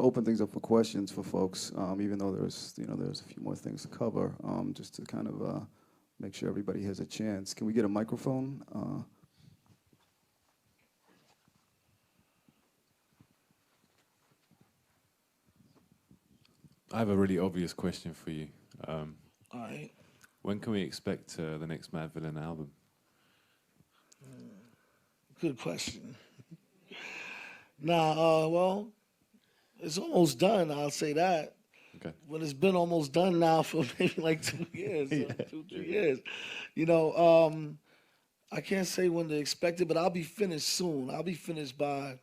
open things up for questions for folks, even though there's a few more things to cover, just to kind of make sure everybody has a chance. Can we get a microphone? I have a really obvious question for you. All right. When can we expect the next Madvillainy album? Good question. Well, it's almost done. I'll say that. Okay. But it's been almost done now for maybe like 2 years, Yeah. 2, 3 years. I can't say when to expect it, but I'll be finished soon. I'll be finished by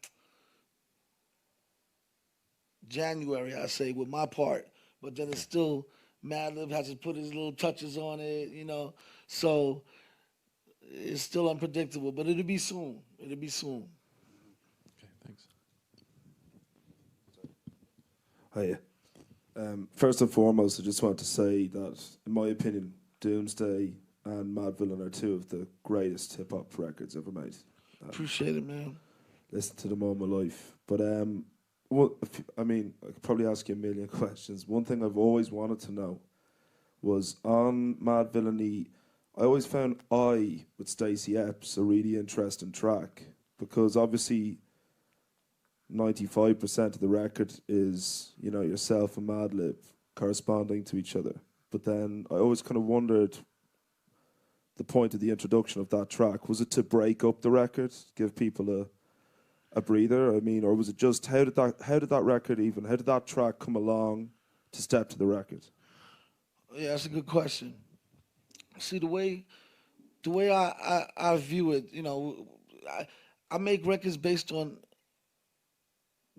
January, I say, with my part. But then it's still Madlib has to put his little touches on it, So it's still unpredictable, but it'll be soon. It'll be soon. Okay, thanks. Hiya. First and foremost, I just want to say that, in my opinion, Doomsday and Madvillainy are two of the greatest hip-hop records ever made. Appreciate it, man. Listen to them all my life. But, I could probably ask you a million questions. One thing I've always wanted to know was, on Madvillainy, I always found I, with Stacey Epps, a really interesting track, because obviously 95% of the record is, yourself and Madlib corresponding to each other. But then I always kind of wondered the point of the introduction of that track. Was it to break up the record, give people a breather? Or was it just, how did that track come along to step to the record? Yeah, that's a good question. See, the way I view it, I make records based on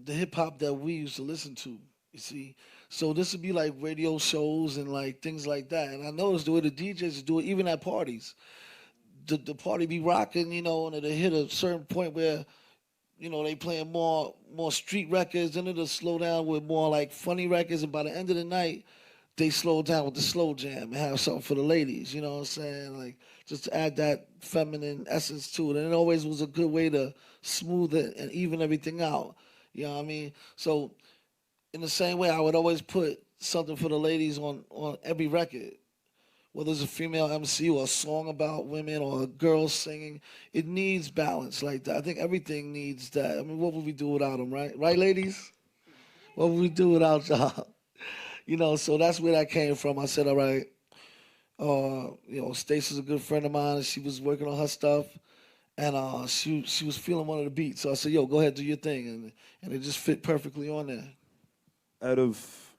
the hip hop that we used to listen to. You see, so this would be like radio shows and like things like that. And I noticed the way the DJs do it, even at parties. The party be rocking, and it'll hit a certain point where, they playing more street records, and it'll slow down with more like funny records. And by the end of the night, they slow down with the slow jam and have something for the ladies. You know what I'm saying? Like just to add that feminine essence to it. And it always was a good way to smooth it and even everything out. You know what I mean? So in the same way, I would always put something for the ladies on every record. Whether it's a female MC or a song about women or a girl singing, it needs balance like that. I think everything needs that. What would we do without them, right? Right, ladies? What would we do without y'all? So that's where that came from. I said, all right, Stacey's a good friend of mine, and she was working on her stuff, and she was feeling one of the beats. So I said, yo, go ahead, do your thing, and it just fit perfectly on there. Out of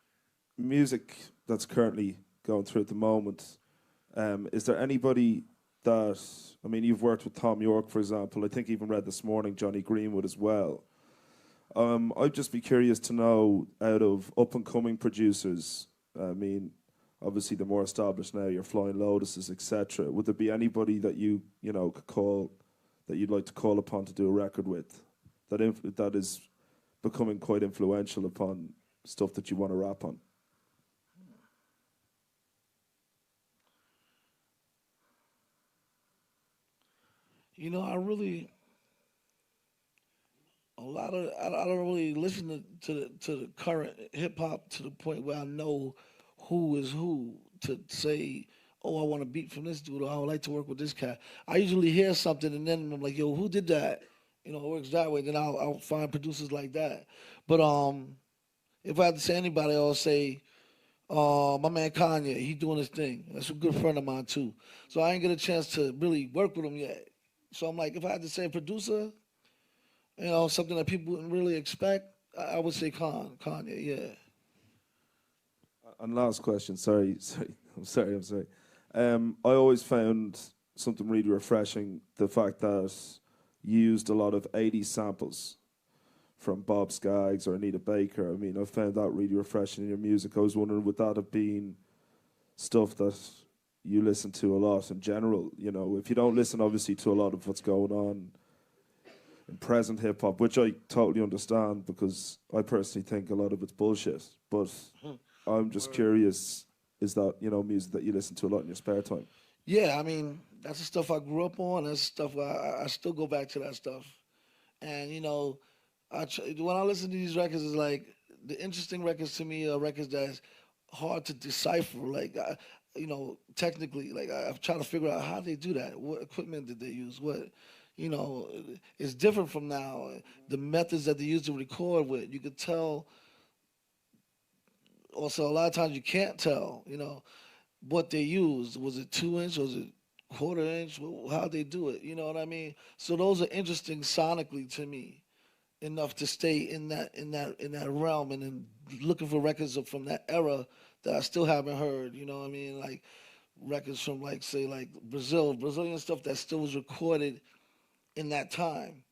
music that's currently going through at the moment, is there anybody that, you've worked with Tom York, for example. I think even read this morning Johnny Greenwood as well. I'd just be curious to know, out of up-and-coming producers, obviously the more established now, your Flying Lotuses, etc. Would there be anybody that you could call, that you'd like to call upon to do a record with, that is becoming quite influential upon stuff that you want to rap on? I don't really listen to the current hip hop to the point where I know who is who to say, oh, I want a beat from this dude, or I would like to work with this cat. I usually hear something and then I'm like, yo, who did that? It works that way. Then I'll find producers like that. But if I had to say anybody, I'll say my man Kanye. He doing his thing. That's a good friend of mine too. So I ain't get a chance to really work with him yet. So I'm like, if I had to say a producer, something that people wouldn't really expect, I would say Kanye, yeah. And last question, sorry. I always found something really refreshing, the fact that you used a lot of 80s samples from Bob Skaggs or Anita Baker. I found that really refreshing in your music. I was wondering, would that have been stuff that you listen to a lot in general? If you don't listen, obviously, to a lot of what's going on in present hip-hop, which I totally understand, because I personally think a lot of it's bullshit. But I'm just curious, is that, music that you listen to a lot in your spare time? Yeah, that's the stuff I grew up on. That's the stuff I still go back to that stuff. And, when I listen to these records, it's like the interesting records to me are records that's hard to decipher. Like, technically, like I'm trying to figure out how they do that. What equipment did they use? What, you know, it's different from now. The methods that they use to record with, you could tell. Also, a lot of times you can't tell. What they used. Was it 2 inch? Was it quarter inch? How they do it? You know what I mean? So those are interesting sonically to me enough to stay in that realm, and then looking for records from that era that I still haven't heard. You know what I mean? Like records from like say like Brazilian stuff that still was recorded in that time.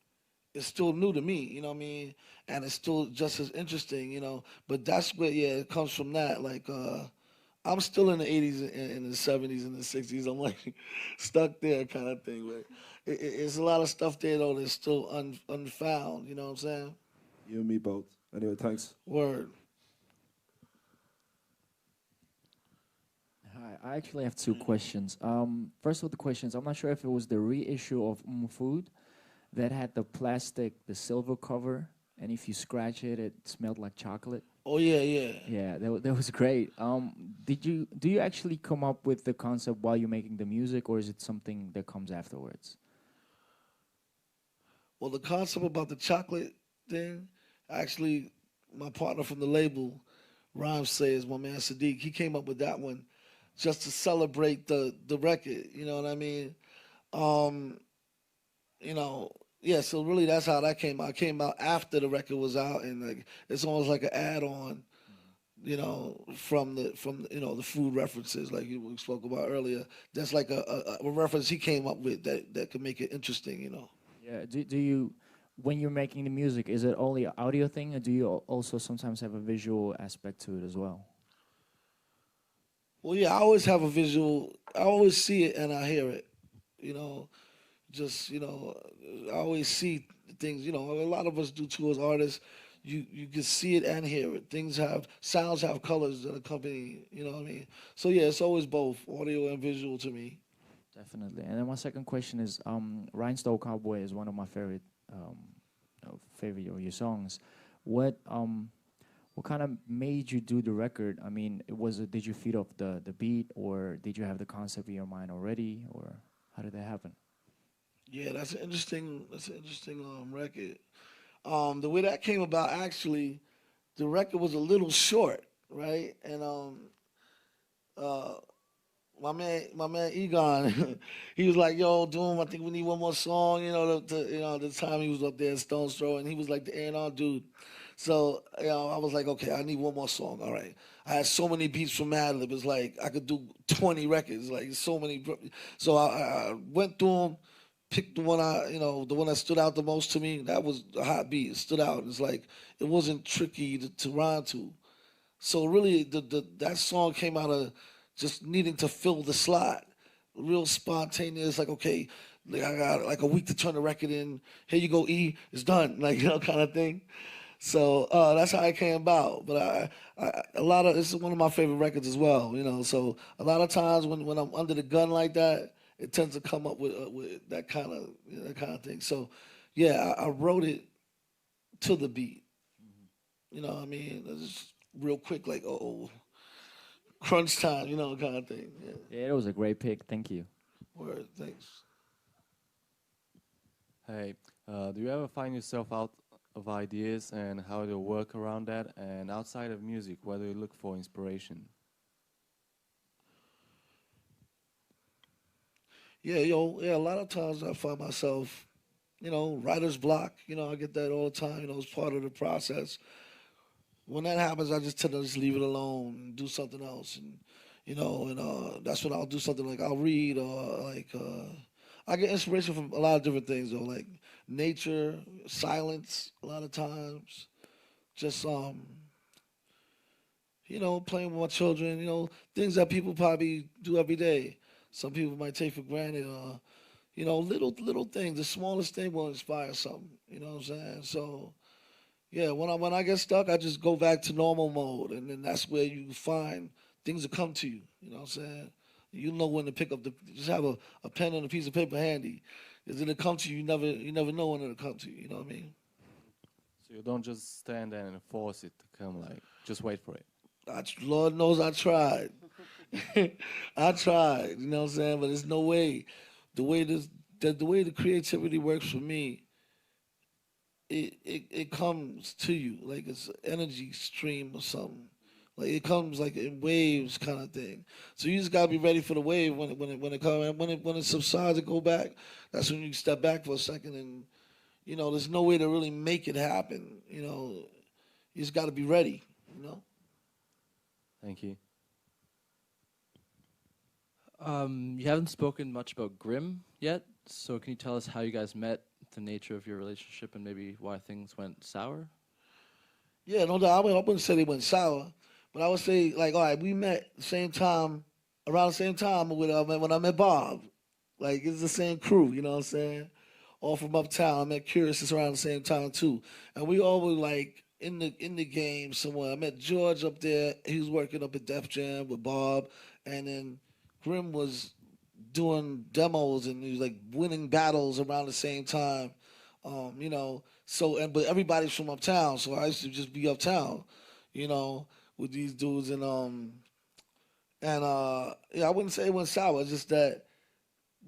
It's still new to me, you know what I mean? And it's still just as interesting. But that's where it comes from that. Like I'm still in the 80s and the 70s and the 60s. I'm like stuck there kind of thing. But it's a lot of stuff there though that's still unfound. You know what I'm saying? You and me both. Anyway, thanks. Word. Hi, I actually have two questions. First of the questions, I'm not sure if it was the reissue of Food that had the silver cover, and if you scratch it, it smelled like chocolate. Oh yeah, yeah. Yeah, that was great. Do you actually come up with the concept while you're making the music, or is it something that comes afterwards? Well, the concept about the chocolate thing, actually, my partner from the label, Rhyme Says, my man Sadiq, he came up with that one just to celebrate the record. You know what I mean? Yeah. So really, that's how that came out. It came out after the record was out, and like it's almost like an add-on. From the food references like we spoke about earlier. That's like a reference he came up with that could make it interesting. Yeah. Do you, when you're making the music, is it only an audio thing, or do you also sometimes have a visual aspect to it as well? Well, yeah, I always have a visual. I always see it and I hear it. You know, I always see things. A lot of us do too as artists. You can see it and hear it. Sounds have colors that accompany. You know what I mean? So yeah, it's always both audio and visual to me. Definitely. And then my second question is, Rhinestone Cowboy is one of my favorite of your songs. What kind of made you do the record? I mean, did you feed off the beat, or did you have the concept in your mind already, or how did that happen? Yeah, that's an interesting record. The way that came about, actually, the record was a little short, right? And uh, my man Egon, he was like, "Yo, Doom, I think we need one more song." The time he was up there at Stone's Throw, and he was like the A&R dude. So I was like, "Okay, I need one more song." All right. I had so many beats from Madlib. It's like I could do 20 records, like so many. So I went through them, picked the one the one that stood out the most to me. That was a hot beat. It stood out. It's like it wasn't tricky to rhyme to. So really, that song came out of just needing to fill the slot, real spontaneous. Like, okay, like I got like a week to turn the record in. Here you go, E. It's done. Like kind of thing. So that's how it came about. But this is one of my favorite records as well. So a lot of times when I'm under the gun like that, it tends to come up with that kind of thing. So yeah, I wrote it to the beat. You know what I mean? It's just real quick, like crunch time, kind of thing. Yeah, it was a great pick. Thank you. Word, thanks. Hey, do you ever find yourself out of ideas and how to work around that? And outside of music, where do you look for inspiration? Yeah, a lot of times I find myself, writer's block. I get that all the time. It's part of the process. When that happens, I just tend to just leave it alone and do something else. And, that's when I'll do something like I'll read or like, I get inspiration from a lot of different things though, like nature, silence, a lot of times. Just, playing with my children, things that people probably do every day. Some people might take for granted, little things. The smallest thing will inspire something. You know what I'm saying? So, yeah, when I get stuck, I just go back to normal mode, and then that's where you find things will come to you. You know what I'm saying? You know when to pick up just have a pen and a piece of paper handy. Because it'll come to you. You never know when it'll come to you. You know what I mean? So you don't just stand there and force it to come, like, just wait for it. Lord knows I tried. I tried, you know what I'm saying? But there's no way. The way the creativity works for me, it comes to you like it's an energy stream or something. Like it comes like in waves kind of thing. So you just gotta be ready for the wave when it comes, when it subsides and go back. That's when you step back for a second, and you know there's no way to really make it happen. You know, you just gotta be ready. You know. Thank you. You haven't spoken much about Grimm yet, so can you tell us how you guys met, the nature of your relationship, and maybe why things went sour? Yeah, no doubt. I wouldn't say they went sour, but I would say like, all right, we met the same time, around the same time with when I met Bob. Like it's the same crew, you know what I'm saying? All from uptown. I met Curious it's around the same time too, and we all were like in the game somewhere. I met George up there. He was working up at Def Jam with Bob, and then Grim was doing demos and he was like winning battles around the same time. You know, but everybody's from uptown, so I used to just be uptown, you know, with these dudes yeah, I wouldn't say it went sour, it's just that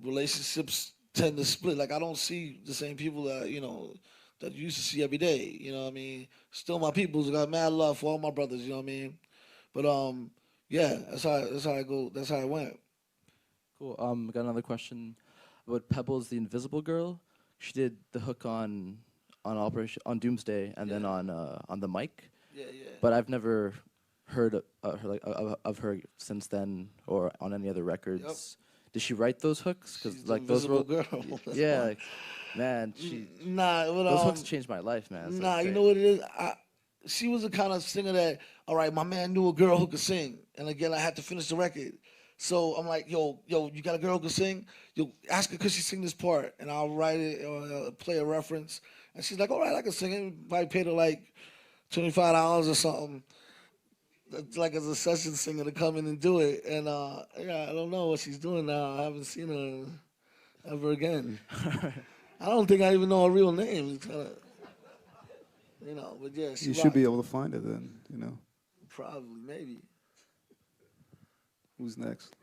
relationships tend to split. Like I don't see the same people that, you know, that you used to see every day, you know what I mean? Still my people's got mad love for all my brothers, you know what I mean? But yeah, that's how I go, that's how it went. Cool. Got another question about Pebbles, the Invisible Girl. She did the hook on Operation on Doomsday, and then on the mic. Yeah, yeah. But I've never heard of her since then, or on any other records. Yep. Did she write those hooks? She's Like the those were, Invisible Girl. That's yeah, why. like, man, Nah, but, those hooks changed my life, man. That's nah, what you I'm know what it is? She was the kind of singer that, all right, my man knew a girl who could sing. And again, I had to finish the record. So I'm like, yo, you got a girl who can sing? Yo, ask her could she sing this part? And I'll write it or play a reference. And she's like, all right, I can sing it. I paid her like $25 or something. That's like as a session singer to come in and do it. And yeah, I don't know what she's doing now. I haven't seen her ever again. I don't think I even know her real name. It's kinda, you know, but yeah, she You should be able to find it then, you know. probably, maybe. Who's next?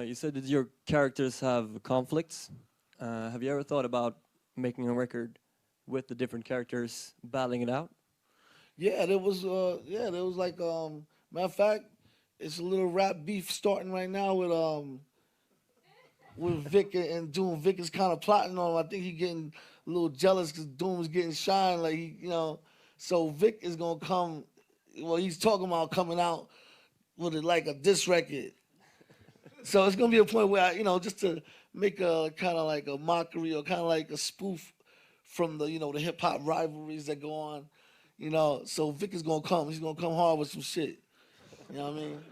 You said that your characters have conflicts. Have you ever thought about making a record with the different characters battling it out? Yeah, there was like matter of fact, it's a little rap beef starting right now with Vic and Doom. Vic is kind of plotting on him. I think he getting a little jealous because Doom's getting shine. Like he, you know, so Vic is gonna come. Well, he's talking about coming out with it like a diss record. So it's gonna be a point where you know, just to make a kind of like a mockery or kind of like a spoof from the the hip hop rivalries that go on. You know, so Vic is gonna come. He's gonna come hard with some shit. You know what I mean?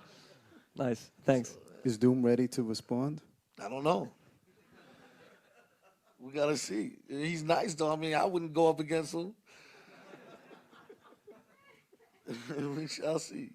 Nice, thanks. Is Doom ready to respond? I don't know. We gotta see. He's nice though. I mean, I wouldn't go up against him. We shall see.